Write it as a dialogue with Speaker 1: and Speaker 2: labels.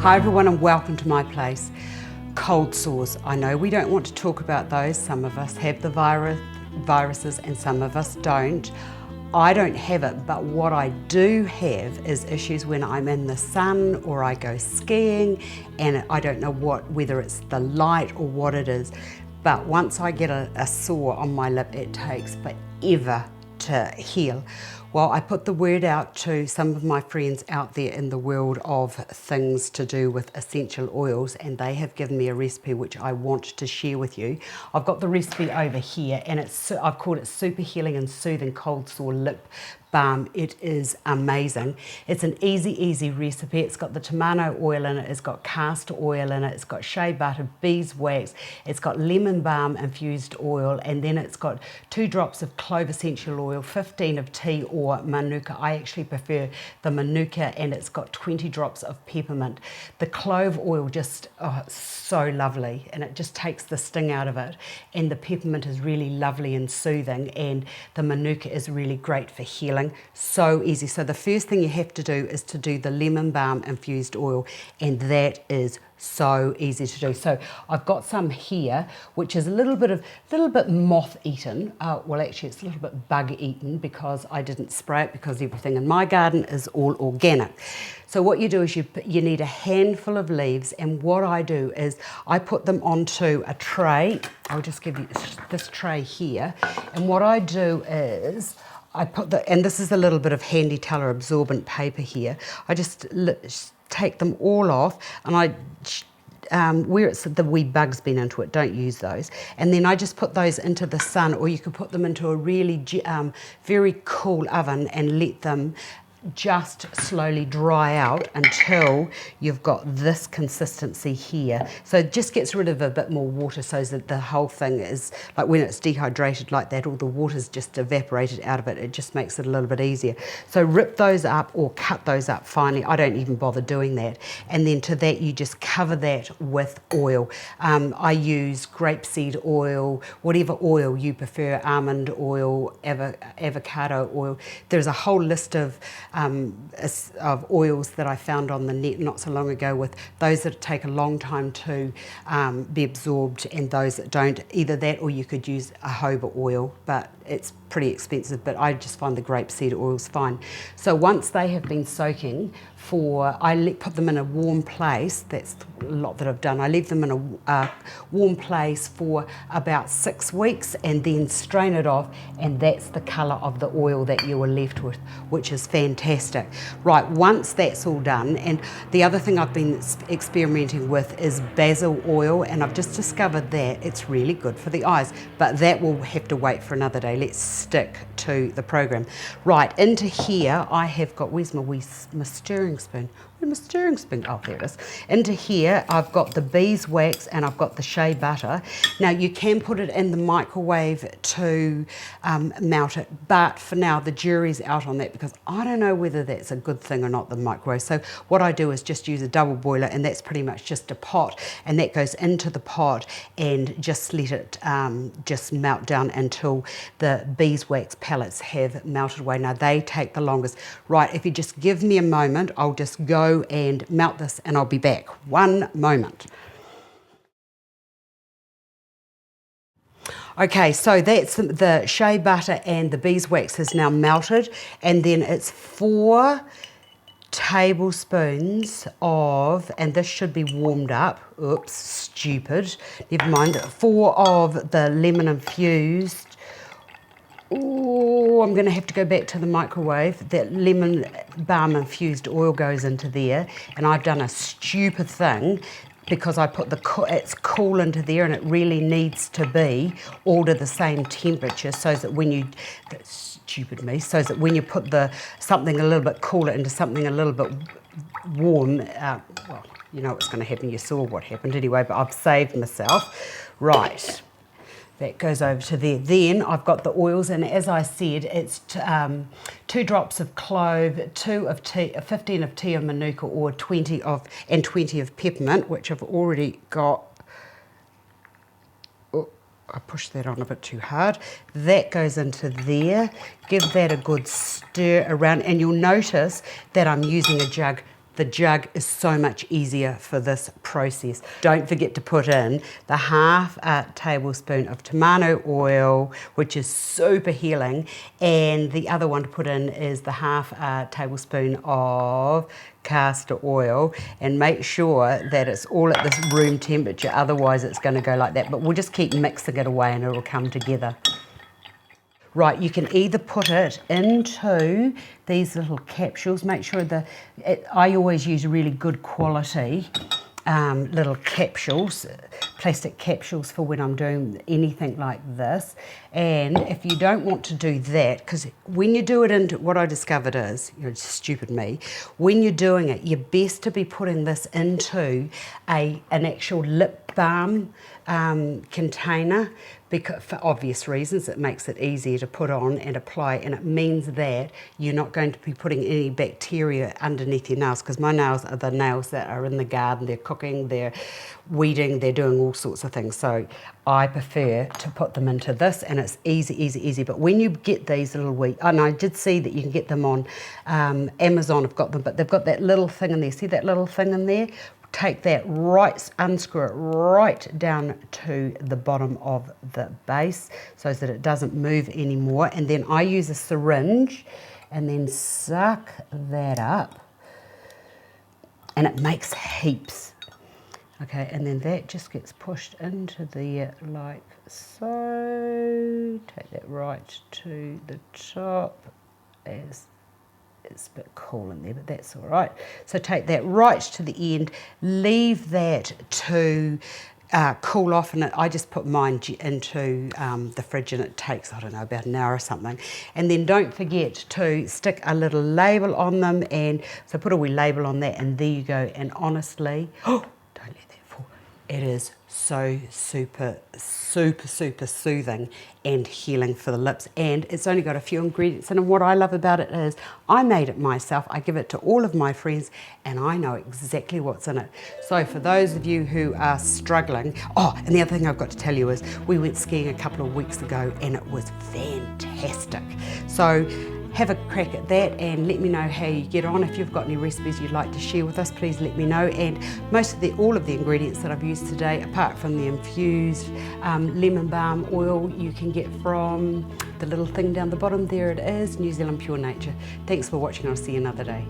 Speaker 1: Hi everyone and welcome to my place. Cold sores. I know we don't want to talk about those. Some of us have the viruses and some of us don't. I don't have it, but what I do have is issues when I'm in the sun or I go skiing and I don't know whether it's the light or what it is. But once I get a sore on my lip, it takes forever to heal. Well, I put the word out to some of my friends out there in the world of things to do with essential oils, and they have given me a recipe which I want to share with you. I've got the recipe over here, and I've called it Super Healing and Soothing Cold Sore Lip Balm. It is amazing. It's an easy recipe. It's got the Tamanu oil in it, it's got castor oil in it, it's got shea butter, beeswax, it's got lemon balm infused oil, and then it's got 2 drops of clove essential oil, 15 of tea or manuka. I actually prefer the manuka, and it's got 20 drops of peppermint. The clove oil just, so lovely, and it just takes the sting out of it, and the peppermint is really lovely and soothing, and the manuka is really great for healing. So easy. So the first thing you have to do is to do the lemon balm infused oil, and that is so easy to do. So I've got some here which is a little bit moth eaten. Well, actually it's a little bit bug eaten because I didn't spray it, because everything in my garden is all organic. So what you do is you need a handful of leaves, and what I do is I put them onto a tray. I'll just give you this tray here, and what I do is I put and this is a little bit of handy teller absorbent paper here. I just take them all off, and where it's the wee bugs been into it, don't use those. And then I just put those into the sun, or you could put them into a really very cool oven and let them just slowly dry out until you've got this consistency here. So it just gets rid of a bit more water, so that the whole thing is, like when it's dehydrated like that, all the water's just evaporated out of it. It just makes it a little bit easier. So rip those up or cut those up finely. I don't even bother doing that. And then to that you just cover that with oil. I use grape-seed oil, whatever oil you prefer, almond oil, avocado oil. There's a whole list of oils that I found on the net not so long ago, with those that take a long time to be absorbed and those that don't. Either that, or you could use a jojoba oil, but it's pretty expensive, but I just find the grapeseed oils fine. So once they have been soaking I put them in a warm place. That's a lot that I've done. I leave them in a warm place for about 6 weeks, and then strain it off, and that's the colour of the oil that you are left with, which is fantastic. Right, once that's all done, and the other thing I've been experimenting with is basil oil, and I've just discovered that it's really good for the eyes, but that will have to wait for another day. Let's stick to the program. Right, into here I have got, where's my stirring spoon? Where's my stirring spoon? Oh, there it is. Into here I've got the beeswax and I've got the shea butter. Now you can put it in the microwave to melt it, but for now the jury's out on that, because I don't know whether that's a good thing or not, the microwave. So what I do is just use a double boiler, and that's pretty much just a pot, and that goes into the pot and just let it just melt down until the beeswax pellets have melted away. Now they take the longest. Right, if you just give me a moment, I'll just go and melt this and I'll be back. One moment. Okay, so that's the shea butter and the beeswax is now melted, and then it's 4 tablespoons of, and this should be warmed up, oops, stupid, never mind, 4 of the lemon infused. Oh, I'm going to have to go back to the microwave. That lemon balm infused oil goes into there, and I've done a stupid thing because I put it's cool into there, and it really needs to be all to the same temperature, so that when you, that's stupid me, so that when you put something a little bit cooler into something a little bit warm, well, you know what's going to happen. You saw what happened anyway, but I've saved myself. Right. That goes over to there. Then I've got the oils, and as I said, it's 2 drops of clove, 2 of tea, 15 of tea of manuka, or 20 of peppermint, which I've already got. Oh, I pushed that on a bit too hard. That goes into there. Give that a good stir around, and you'll notice that I'm using a jug the jug is so much easier for this process. Don't forget to put in the half a tablespoon of Tamanu oil, which is super healing, and the other one to put in is the half a tablespoon of castor oil, and make sure that it's all at this room temperature, otherwise it's going to go like that. But we'll just keep mixing it away and it'll come together. Right, you can either put it into these little capsules. Make sure I always use really good quality little capsules, plastic capsules for when I'm doing anything like this. And if you don't want to do that, because when you do it into, what I discovered is, stupid me, when you're doing it, you're best to be putting this into an actual lip balm container, because for obvious reasons it makes it easier to put on and apply, and it means that you're not going to be putting any bacteria underneath your nails, because my nails are the nails that are in the garden. They're cooking, they're weeding, they're doing all sorts of things. So I prefer to put them into this, and it's easy. But when you get these little and I did see that you can get them on Amazon, I've got them, but they've got that little thing in there. See that little thing in there? Take that unscrew it right down to the bottom of the base so that it doesn't move anymore. And then I use a syringe and then suck that up, and it makes heaps. Okay, and then that just gets pushed into there like so. Take that right to the top. As it's a bit cool in there, but that's all right. So take that right to the end, leave that to cool off, and I just put mine into the fridge, and it takes, I don't know, about an hour or something. And then don't forget to stick a little label on them, and so put a wee label on that, and there you go. And honestly, don't let that fall. It is so super soothing and healing for the lips, and it's only got a few ingredients in, and what I love about it is I made it myself. I give it to all of my friends, and I know exactly what's in it. So for those of you who are struggling, and the other thing I've got to tell you is we went skiing a couple of weeks ago, and it was fantastic. So have a crack at that and let me know how you get on. If you've got any recipes you'd like to share with us, please let me know. And all of the ingredients that I've used today, apart from the infused lemon balm oil, you can get from the little thing down the bottom. There it is, New Zealand Pure Nature. Thanks for watching. I'll see you another day.